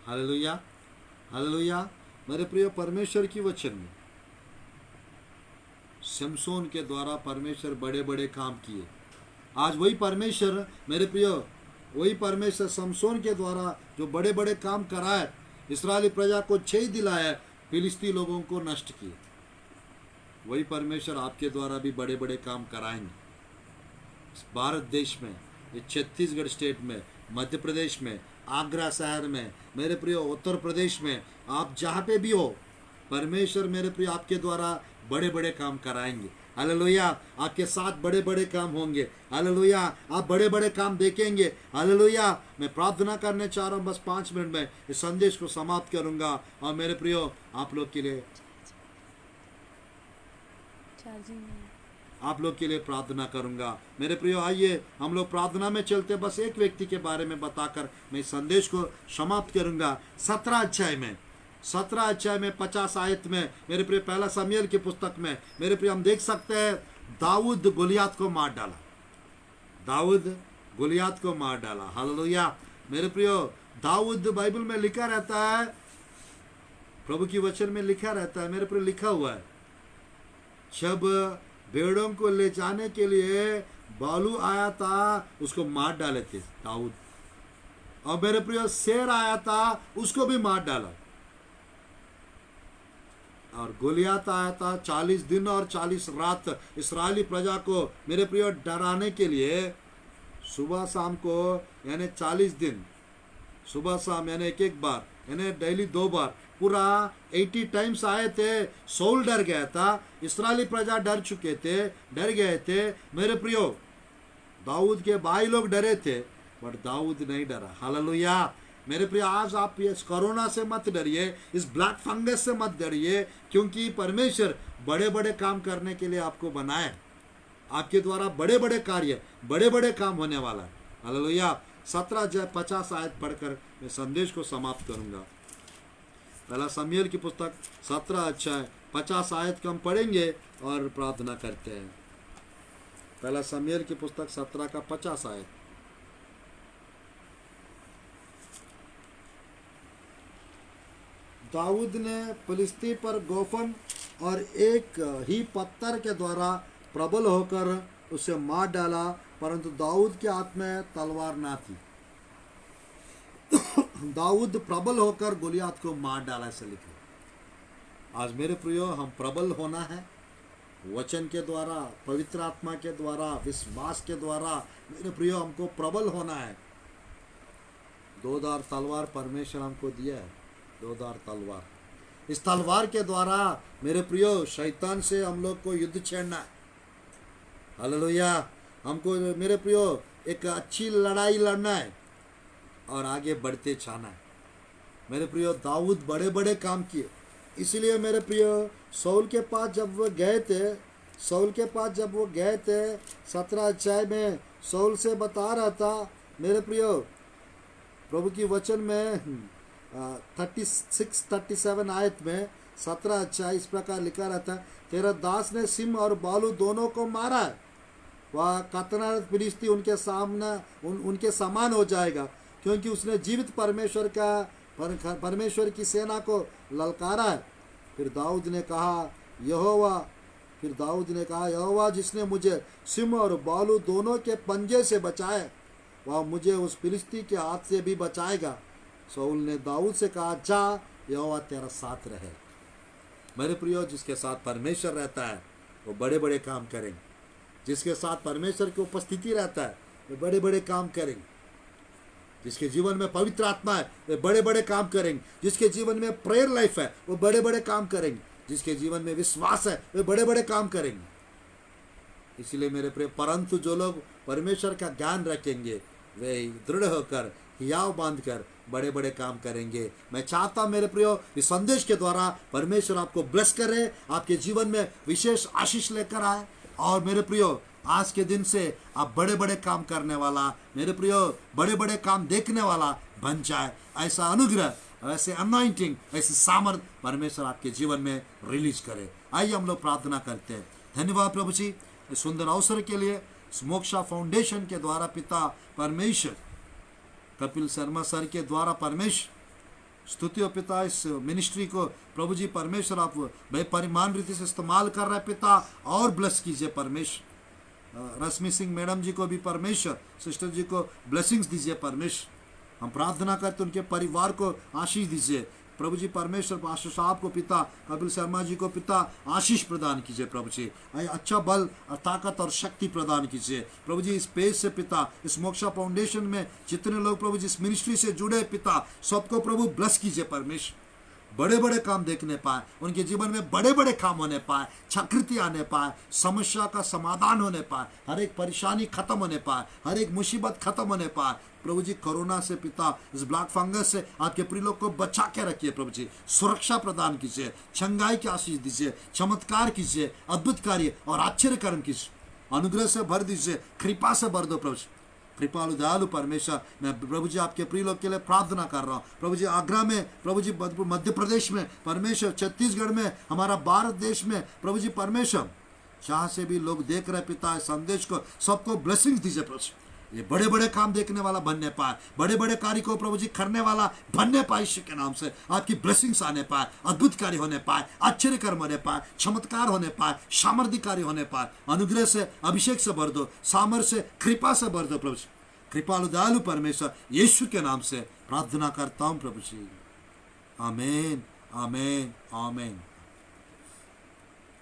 Hallelujah, hallelujah. मेरे प्रिय, परमेश्वर की वचन में शमशोन के द्वारा परमेश्वर बड़े बड़े काम किए। आज वही परमेश्वर मेरे प्रिय, वही परमेश्वर शमशोन के द्वारा जो बड़े बड़े काम कराए, इस्राएली प्रजा को छेद दिलाया, फिलिस्ती लोगों को नष्ट किए, वही परमेश्वर आपके द्वारा भी बड़े बड़े काम कराएंगे। इस भारत देश में, ये छत्तीसगढ़ स्टेट में, मध्य प्रदेश में, आगरा शहर में, मेरे प्रिय उत्तर प्रदेश में, आप जहाँ पे भी हो, परमेश्वर मेरे प्रिय आपके द्वारा बड़े बड़े काम कराएंगे। हालेलुया। आपके साथ बड़े बड़े काम होंगे। हालेलुया। आप बड़े बड़े काम देखेंगे। हालेलुया। मैं प्रार्थना करने चाह रहा हूँ, बस 5 मिनट में इस संदेश को समाप्त करूंगा। और मेरे प्रियो, आप लोग के लिए प्रार्थना करूंगा। मेरे प्रियो, आइए हम लोग प्रार्थना में चलते। बस एक व्यक्ति के बारे में बताकर मैं इस संदेश को समाप्त करूंगा। 17 अध्याय में 50 आयत में मेरे प्रिय, पहला शमूएल की पुस्तक में मेरे प्रिय हम देख सकते हैं, दाऊद गोलियात को मार डाला। हालेलुया। मेरे प्रियो, दाऊद बाइबल में लिखा रहता है, प्रभु की वचन में लिखा रहता है, मेरे प्रिय लिखा हुआ है, जब भेड़ों को ले जाने के लिए बालू आया था, उसको मार डाले थे दाऊद। और मेरे प्रिय, शेर आया था, उसको भी मार डाला। और गोलियात आया था, 40 दिन और 40 रात इस्राएली प्रजा को मेरे प्रिय डराने के लिए, सुबह शाम को, यानी 40 दिन, सुबह शाम यानी एक बार, यानी डेली 2 बार, पूरा 80 टाइम्स आए थे। सौल डर गया था, इस्राएली प्रजा डर चुके थे, डर गए थे। मेरे प्रियो, दाऊद के भाई लोग डरे थे, बट दाऊद नहीं डरा। हालेलुया। मेरे प्रिय, आज आप इस कोरोना से मत डरिए, इस ब्लैक फंगस से मत डरिए, क्योंकि परमेश्वर बड़े बड़े काम करने के लिए आपको बनाए। आपके द्वारा बड़े बड़े कार्य, बड़े बड़े काम होने वाला है। हालेलुया। 17-50 आयत पढ़कर मैं संदेश को समाप्त करूंगा। पहला शमूएल की पुस्तक 17-50 आयत को हम पढ़ेंगे और प्रार्थना करते हैं। पहला शमूएल की पुस्तक 17-50 आयत। दाऊद ने फिलिस्ती पर गोफन और एक ही पत्थर के द्वारा प्रबल होकर उसे मार डाला, परंतु दाऊद के हाथ में तलवार ना थी। दाऊद प्रबल होकर गोलियात को मार डाला, ऐसे लिखे। आज मेरे प्रियो, हम प्रबल होना है वचन के द्वारा, पवित्र आत्मा के द्वारा, विश्वास के द्वारा। मेरे प्रियो, हमको प्रबल होना है। 2 धार तलवार परमेश्वर हमको दिया है, 2 धार तलवार। इस तलवार के द्वारा मेरे प्रियो, शैतान से हम लोग को युद्ध छेड़ना है। हालेलुया। हमको मेरे प्रियो एक अच्छी लड़ाई लड़ना है और आगे बढ़ते जाना है। मेरे प्रियो, दाऊद बड़े बड़े काम किए, इसलिए मेरे प्रियो, सौल के पास जब वो गए थे, 17 अध्याय में सौल से बता रहा था, मेरे प्रियो, प्रभु की वचन में 36-37 आयत में 17 अध्याय इस प्रकार लिखा रहता है, तेरा दास ने सिंह और बालू दोनों को मारा है, वह कतना फिलिस्ती उनके सामने उनके समान हो जाएगा, क्योंकि उसने जीवित परमेश्वर की सेना को ललकारा है। फिर दाऊद ने कहा, यहोवा जिसने मुझे सिंह और बालू दोनों के पंजे से बचाए, वह मुझे उस फिलिस्ती के हाथ से भी बचाएगा। शाऊल ने दाऊद से कहा, जा, यहोवा तेरा साथ रहे। मेरे प्रियो, जिसके साथ परमेश्वर रहता है वो बड़े बड़े काम करेंगे। जिसके साथ परमेश्वर की उपस्थिति रहता है वो बड़े बड़े काम करेंगे। जिसके जीवन में पवित्र आत्मा है वे बड़े बड़े काम करेंगे। जिसके जीवन में प्रेयर लाइफ है वो बड़े बड़े काम करेंगे। जिसके जीवन में विश्वास है वे बड़े बड़े काम करेंगे। इसलिए मेरे प्रिय, परंतु जो लोग परमेश्वर का ज्ञान रखेंगे वे दृढ़ होकर, हियाव बांधकर बड़े बड़े काम करेंगे। मैं चाहता हूं मेरे प्रियो, इस संदेश के द्वारा परमेश्वर आपको ब्लेस करे, आपके जीवन में विशेष आशीष लेकर आए। और मेरे प्रियो, आज के दिन से आप बड़े बड़े काम करने वाला, मेरे प्रियो, बड़े बड़े काम देखने वाला बन जाए। ऐसा अनुग्रह, ऐसे अनॉइंटिंग, ऐसी सामर्थ परमेश्वर आपके जीवन में रिलीज करे। आइए हम लोग प्रार्थना करते हैं। धन्यवाद प्रभु जी, इस सुंदर अवसर के लिए। मोक्षा फाउंडेशन के द्वारा पिता परमेश्वर, कपिल शर्मा सर के द्वारा परमेश्वर, स्तुति हो पिता, इस मिनिस्ट्री को प्रभु जी परमेश्वर आप भाई परिमाण रीति से इस्तेमाल कर रहे हैं पिता, और ब्लेस कीजिए परमेश्वर। रश्मि सिंह मैडम जी को भी परमेश्वर, सिस्टर जी को ब्लेसिंग्स दीजिए परमेश्वर। हम प्रार्थना करते उनके परिवार को आशीष दीजिए प्रभु जी परमेश्वर। पास्टर साहब को पिता, कपिल शर्मा जी को पिता आशीष प्रदान कीजिए प्रभु जी। अच्छा बल और ताकत और शक्ति प्रदान कीजिए प्रभु जी। इस पेज से पिता, इस मोक्षा फाउंडेशन में जितने लोग प्रभु जी इस मिनिस्ट्री से जुड़े पिता, सबको प्रभु ब्लेस कीजिए परमेश्वर। बड़े बड़े काम देखने पाए, उनके जीवन में बड़े बड़े काम होने पाए, छाकृति आने पाए, समस्या का समाधान होने पाए, हर एक परेशानी खत्म होने पाए, हर एक मुसीबत खत्म होने पाए प्रभु जी। कोरोना से पिता, इस ब्लैक फंगस से आपके प्रिय लोग को बचा के रखिए प्रभु जी। सुरक्षा प्रदान कीजिए, छंगाई की आशीष दीजिए, चमत्कार कीजिए, अद्भुत कार्य और आश्चर्य कर्म कीजिए, अनुग्रह से भर दीजिए, कृपा से भर दो प्रभु जी। कृपालु दयालु परमेश्वर, मैं प्रभु जी आपके प्रिय लोग के लिए प्रार्थना कर रहा हूँ प्रभु जी। आगरा में प्रभु जी, मध्य प्रदेश में परमेश्वर, छत्तीसगढ़ में, हमारा भारत देश में प्रभु जी परमेश्वर, जहाँ से भी लोग देख रहे पिता इस संदेश को, सबको ब्लेसिंग्स दीजिए प्रभु जी। ये बड़े बड़े काम देखने वाला बनने पाए, बड़े बड़े कार्य को प्रभु जी करने वाला बनने पाए, ईश्वर के नाम से आपकी ब्लेसिंग्स आने पाए, अद्भुत कार्य होने पाए, आश्चर्य कर्म होने पाए, चमत्कार होने पाए, सामर्थ्य कार्य होने पाए। अनुग्रह से, अभिषेक से भर दो, सामर्थ्य से, कृपा से भर दो प्रभु जी। कृपालु दयालु परमेश्वर, यीशु के नाम से प्रार्थना करता हूँ प्रभु जी। आमीन, आमीन, आमीन।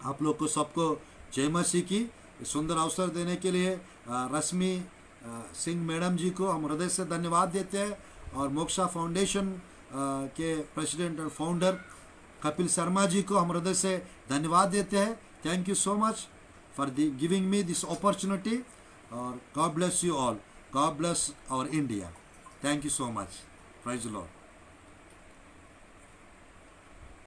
आप लोग को सबको जय मसीह की। सुंदर अवसर देने के लिए रश्मि सिंह मैडम जी को हम हृदय से धन्यवाद देते हैं, और मोक्षा फाउंडेशन के प्रेसिडेंट और फाउंडर कपिल शर्मा जी को हम हृदय से धन्यवाद देते हैं। Thank you so much for giving me this opportunity, और God bless you all. God bless our India. Thank you so much. Praise the Lord.